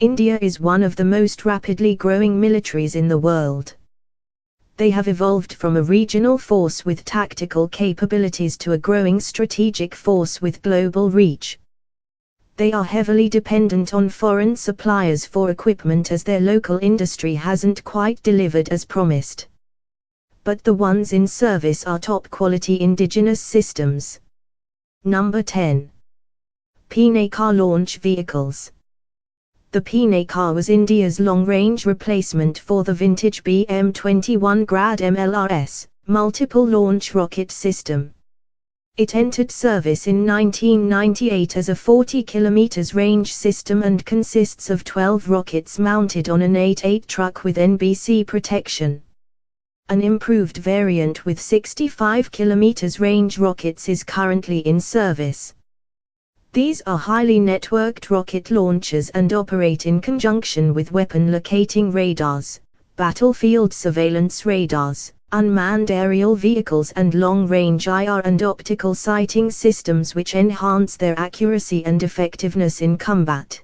India is one of the most rapidly growing militaries in the world. They have evolved from a regional force with tactical capabilities to a growing strategic force with global reach. They are heavily dependent on foreign suppliers for equipment as their local industry hasn't quite delivered as promised. But the ones in service are top-quality indigenous systems. Number 10. Pinaka Launch Vehicles. The Pinaka was India's long-range replacement for the vintage BM-21 Grad MLRS, multiple launch rocket system. It entered service in 1998 as a 40 km range system and consists of 12 rockets mounted on an 8-8 truck with NBC protection. An improved variant with 65 km range rockets is currently in service. These are highly networked rocket launchers and operate in conjunction with weapon locating radars, battlefield surveillance radars, unmanned aerial vehicles and long-range IR and optical sighting systems which enhance their accuracy and effectiveness in combat.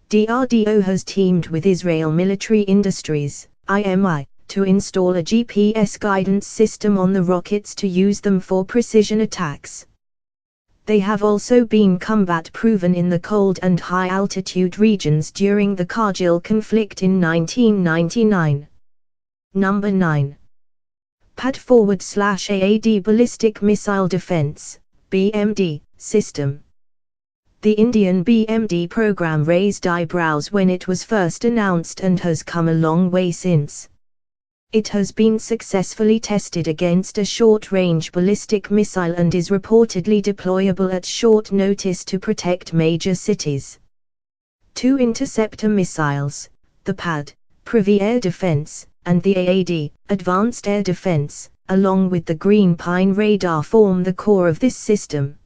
DRDO has teamed with Israel Military Industries, IMI, to install a GPS guidance system on the rockets to use them for precision attacks. They have also been combat-proven in the cold and high-altitude regions during the Kargil conflict in 1999. Number 9. PAD Forward/AAD Ballistic Missile Defense, BMD, System. The Indian BMD program raised eyebrows when it was first announced and has come a long way since. It has been successfully tested against a short-range ballistic missile and is reportedly deployable at short notice to protect major cities. Two interceptor missiles, the PAD, Privy Air Defense, and the AAD, Advanced Air Defense, along with the Green Pine radar form the core of this system.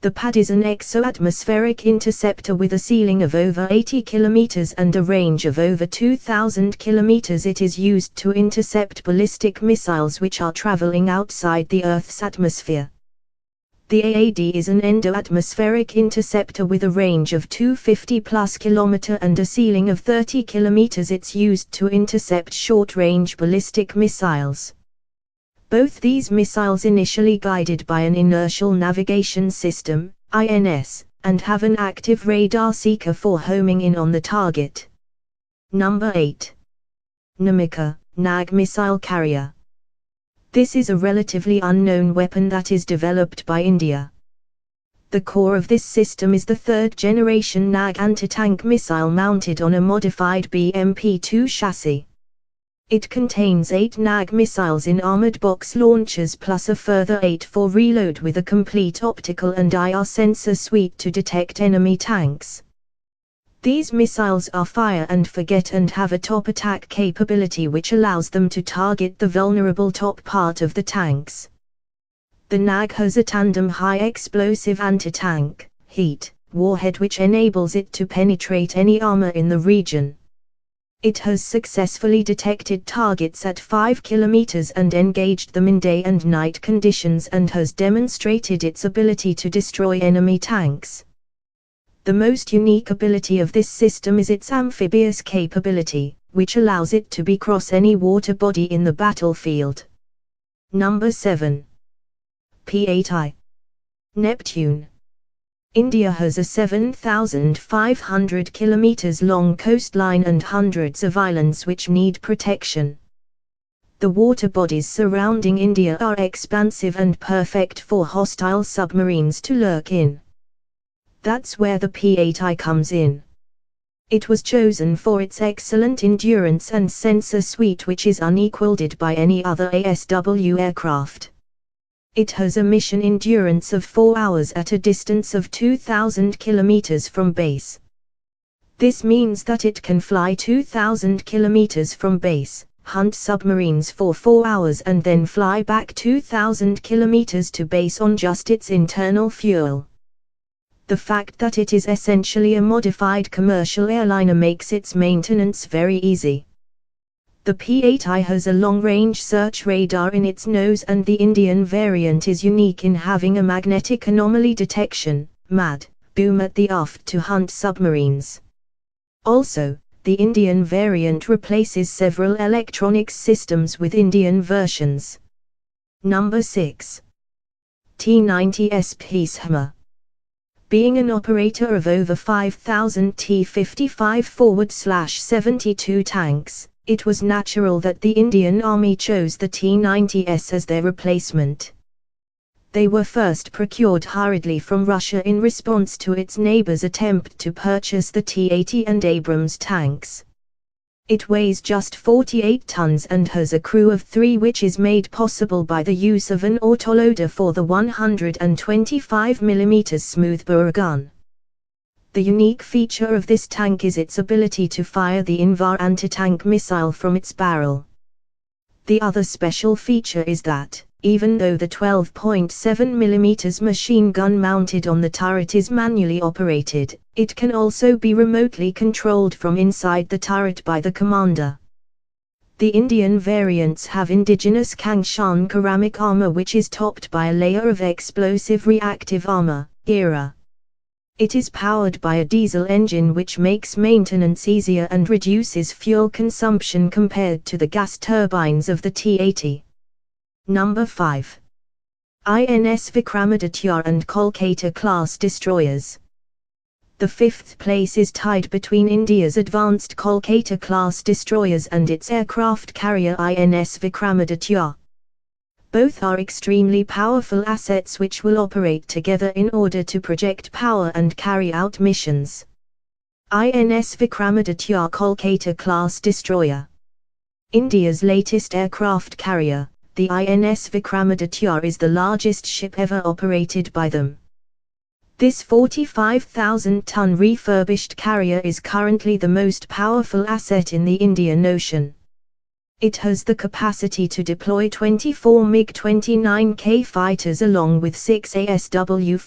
The PAD is an exo-atmospheric interceptor with a ceiling of over 80 km and a range of over 2,000 km. It is used to intercept ballistic missiles which are traveling outside the Earth's atmosphere. The AAD is an endo-atmospheric interceptor with a range of 250+ km and a ceiling of 30 km. It's used to intercept short-range ballistic missiles. Both these missiles initially guided by an inertial navigation system, INS, and have an active radar seeker for homing in on the target. Number 8. Namika, NAG Missile Carrier. This is a relatively unknown weapon that is developed by India. The core of this system is the third-generation NAG anti-tank missile mounted on a modified BMP-2 chassis. It contains 8 NAG missiles in armored box launchers plus a further 8 for reload with a complete optical and IR sensor suite to detect enemy tanks. These missiles are fire and forget and have a top attack capability which allows them to target the vulnerable top part of the tanks. The NAG has a tandem high explosive anti-tank, heat, warhead which enables it to penetrate any armor in the region. It has successfully detected targets at 5 km and engaged them in day and night conditions and has demonstrated its ability to destroy enemy tanks. The most unique ability of this system is its amphibious capability, which allows it to cross any water body in the battlefield. Number 7. P-8I. Neptune. India has a 7,500 km long coastline and hundreds of islands which need protection. The water bodies surrounding India are expansive and perfect for hostile submarines to lurk in. That's where the P-8I comes in. It was chosen for its excellent endurance and sensor suite which is unequaled by any other ASW aircraft. It has a mission endurance of 4 hours at a distance of 2,000 km from base. This means that it can fly 2,000 km from base, hunt submarines for 4 hours and then fly back 2,000 km to base on just its internal fuel. The fact that it is essentially a modified commercial airliner makes its maintenance very easy. The P-8I has a long-range search radar in its nose and the Indian variant is unique in having a magnetic anomaly detection, MAD, boom at the aft to hunt submarines. Also, the Indian variant replaces several electronics systems with Indian versions. Number 6. T-90S Peace Hummer. Being an operator of over 5,000 T-55/72 tanks, it was natural that the Indian Army chose the T-90S as their replacement. They were first procured hurriedly from Russia in response to its neighbor's attempt to purchase the T-80 and Abrams tanks. It weighs just 48 tons and has a crew of 3, which is made possible by the use of an autoloader for the 125mm smoothbore gun. The unique feature of this tank is its ability to fire the Invar anti-tank missile from its barrel. The other special feature is that, even though the 12.7mm machine gun mounted on the turret is manually operated, it can also be remotely controlled from inside the turret by the commander. The Indian variants have indigenous Kangshan ceramic armor, which is topped by a layer of explosive reactive armor, ERA. It is powered by a diesel engine, which makes maintenance easier and reduces fuel consumption compared to the gas turbines of the T-80. Number 5. INS Vikramaditya and Kolkata class destroyers. The 5th place is tied between India's advanced Kolkata class destroyers and its aircraft carrier INS Vikramaditya. Both are extremely powerful assets which will operate together in order to project power and carry out missions. INS Vikramaditya Kolkata class destroyer. India's latest aircraft carrier, the INS Vikramaditya is the largest ship ever operated by them. This 45,000-ton refurbished carrier is currently the most powerful asset in the Indian Ocean. It has the capacity to deploy 24 MiG-29K fighters along with 6 ASW/AEW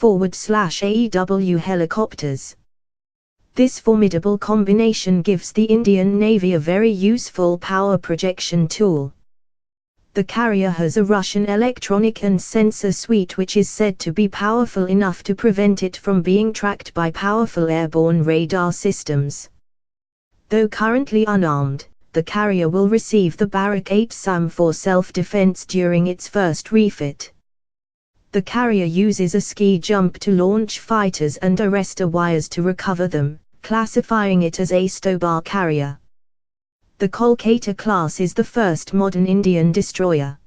helicopters. This formidable combination gives the Indian Navy a very useful power projection tool. The carrier has a Russian electronic and sensor suite which is said to be powerful enough to prevent it from being tracked by powerful airborne radar systems. Though currently unarmed, the carrier will receive the Barak 8 SAM for self-defense during its first refit. The carrier uses a ski jump to launch fighters and arrestor wires to recover them, classifying it as a Stobar carrier. The Kolkata class is the first modern Indian destroyer.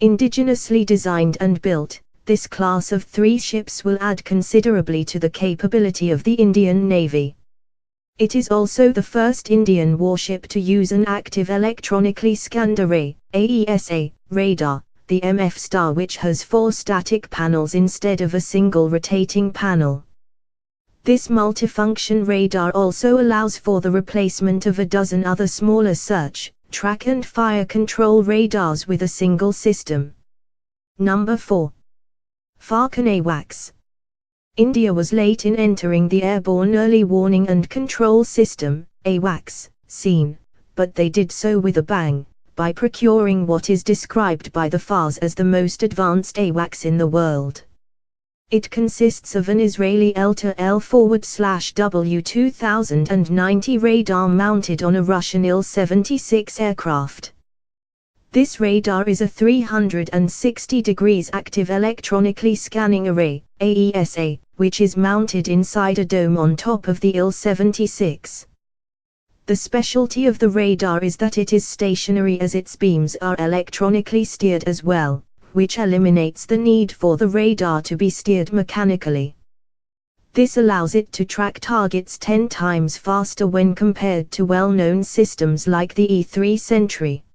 Indigenously designed and built, this class of 3 ships will add considerably to the capability of the Indian Navy. It is also the first Indian warship to use an active electronically scanned array, AESA, radar, the MF Star, which has 4 static panels instead of a single rotating panel. This multifunction radar also allows for the replacement of a dozen other smaller search, track and fire control radars with a single system. Number 4. Falcon AWACS. India was late in entering the Airborne Early Warning and Control System, AWACS, scene, but they did so with a bang, by procuring what is described by the FARS as the most advanced AWACS in the world. It consists of an Israeli ELTA-L/W2090 radar mounted on a Russian Il-76 aircraft. This radar is a 360 degrees active electronically scanning array, AESA, which is mounted inside a dome on top of the Il-76. The specialty of the radar is that it is stationary, as its beams are electronically steered as well, which eliminates the need for the radar to be steered mechanically. This allows it to track targets 10 times faster when compared to well-known systems like the E3 Sentry.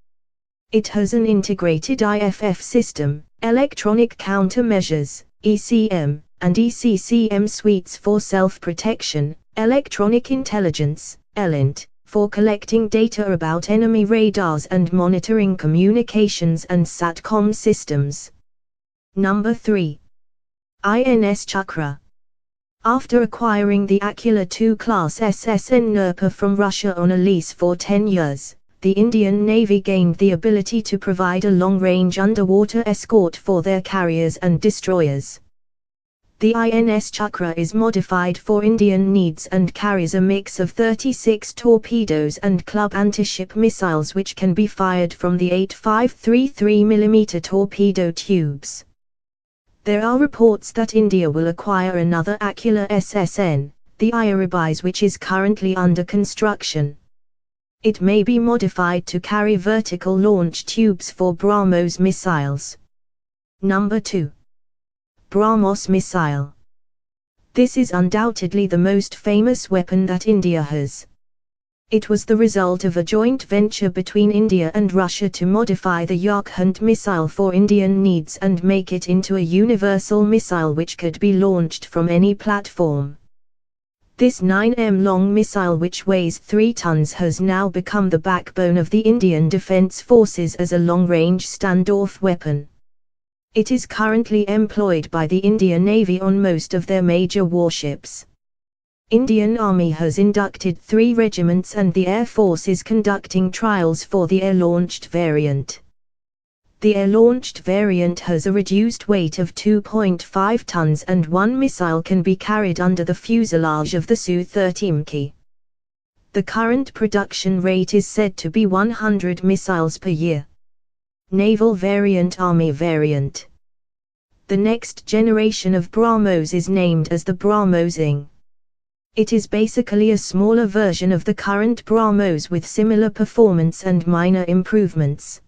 It has an integrated IFF system, electronic countermeasures, ECM, and ECCM suites for self-protection, electronic intelligence, ELINT, for collecting data about enemy radars and monitoring communications and SATCOM systems. Number 3. INS Chakra. After acquiring the Akula II class SSN Nirpa from Russia on a lease for 10 years, the Indian Navy gained the ability to provide a long-range underwater escort for their carriers and destroyers. The INS Chakra is modified for Indian needs and carries a mix of 36 torpedoes and club anti-ship missiles which can be fired from the 8533mm torpedo tubes. There are reports that India will acquire another Akula SSN, the Ayurabais, which is currently under construction. It may be modified to carry vertical launch tubes for BrahMos missiles. Number 2. BrahMos missile. This is undoubtedly the most famous weapon that India has. It was the result of a joint venture between India and Russia to modify the Yarkand missile for Indian needs and make it into a universal missile which could be launched from any platform. This 9 long missile, which weighs 3 tons, has now become the backbone of the Indian Defence Forces as a long-range standoff weapon. It is currently employed by the Indian Navy on most of their major warships. Indian Army has inducted 3 regiments and the Air Force is conducting trials for the air-launched variant. The air-launched variant has a reduced weight of 2.5 tons and one missile can be carried under the fuselage of the Su-30MK. The current production rate is said to be 100 missiles per year. Naval variant, Army variant. The next generation of BrahMos is named as the BrahMos ING. It is basically a smaller version of the current BrahMos with similar performance and minor improvements.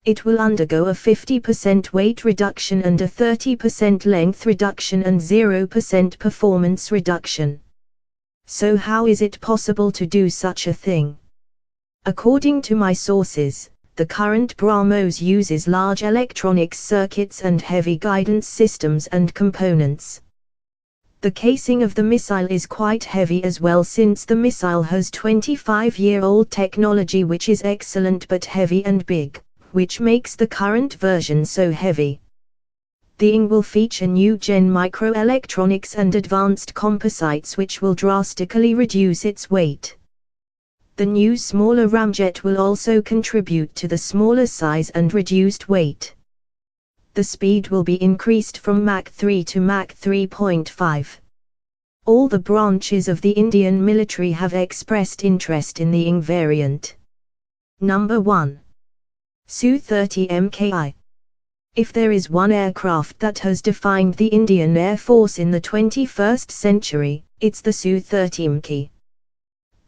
It will undergo a 50% weight reduction and a 30% length reduction and 0% performance reduction. So how is it possible to do such a thing? According to my sources, the current BrahMos uses large electronics circuits and heavy guidance systems and components. The casing of the missile is quite heavy as well, since the missile has 25-year-old technology which is excellent but heavy and big, which makes the current version so heavy. The ING will feature new-gen microelectronics and advanced composites which will drastically reduce its weight. The new smaller ramjet will also contribute to the smaller size and reduced weight. The speed will be increased from Mach 3 to Mach 3.5. All the branches of the Indian military have expressed interest in the ING variant. Number 1. Su-30MKI. If there is one aircraft that has defined the Indian Air Force in the 21st century, it's the Su-30MK.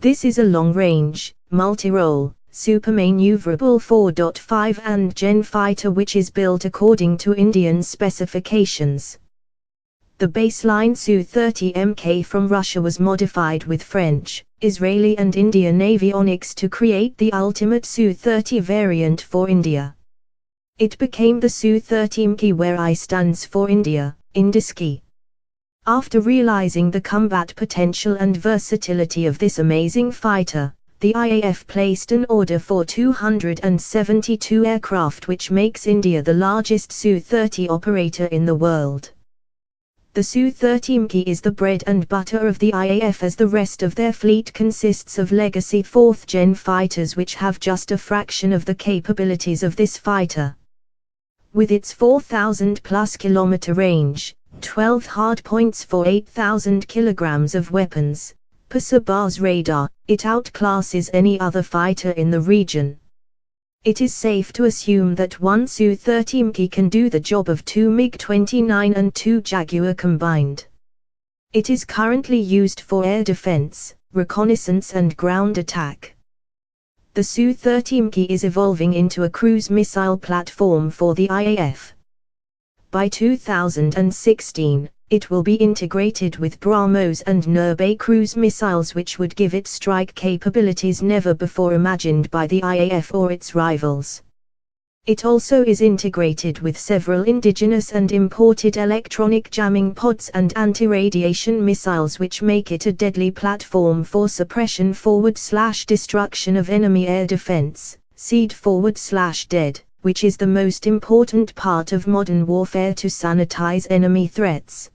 This is a long-range, multi-role, super-maneuverable 4.5 and gen fighter which is built according to Indian specifications. The baseline Su-30MK from Russia was modified with French, Israeli and Indian avionics to create the ultimate Su-30 variant for India. It became the Su-30MK, where I stands for India, Indiski. After realizing the combat potential and versatility of this amazing fighter, the IAF placed an order for 272 aircraft, which makes India the largest Su-30 operator in the world. The Su-30MK is the bread and butter of the IAF, as the rest of their fleet consists of legacy 4th-gen fighters which have just a fraction of the capabilities of this fighter. With its 4,000-plus kilometer range, 12 hardpoints for 8,000 kilograms of weapons, Pasabars radar, it outclasses any other fighter in the region. It is safe to assume that one Su-30MK can do the job of 2 MiG-29 and 2 Jaguar combined. It is currently used for air defense, reconnaissance and ground attack. The Su-30MK is evolving into a cruise missile platform for the IAF. By 2016, it will be integrated with BrahMos and Nurbay cruise missiles, which would give it strike capabilities never before imagined by the IAF or its rivals. It also is integrated with several indigenous and imported electronic jamming pods and anti-radiation missiles, which make it a deadly platform for suppression / destruction of enemy air defense, SEAD / dead, which is the most important part of modern warfare to sanitize enemy threats.